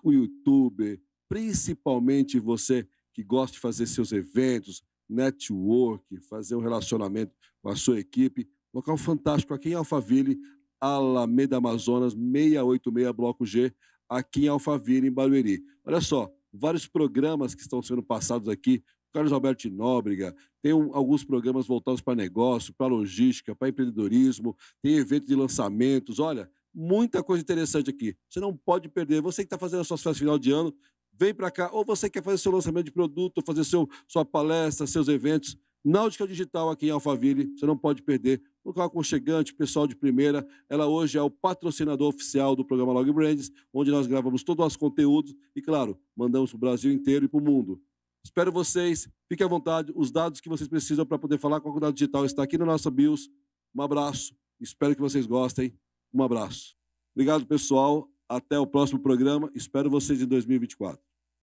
o YouTube, principalmente você que gosta de fazer seus eventos, network, fazer um relacionamento com a sua equipe. Local fantástico aqui em Alphaville, Alameda Amazonas, 686, Bloco G, aqui em Alphaville, em Barueri. Olha só, vários programas que estão sendo passados aqui, Carlos Alberto Nóbrega, tem alguns programas voltados para negócio, para logística, para empreendedorismo, tem evento de lançamentos, olha, muita coisa interessante aqui. Você não pode perder. Você que está fazendo a sua festa final de ano, vem para cá, ou você quer fazer seu lançamento de produto, fazer sua palestra, seus eventos, Náutica Digital aqui em Alphaville, você não pode perder. Local aconchegante, pessoal de primeira. Ela hoje é o patrocinador oficial do programa Log Brands, onde nós gravamos todos os conteúdos e, claro, mandamos para o Brasil inteiro e para o mundo. Espero vocês, fiquem à vontade, os dados que vocês precisam para poder falar com a Comunidade Digital está aqui no nosso BIOS. Um abraço, espero que vocês gostem. Um abraço. Obrigado, pessoal. Até o próximo programa. Espero vocês em 2024.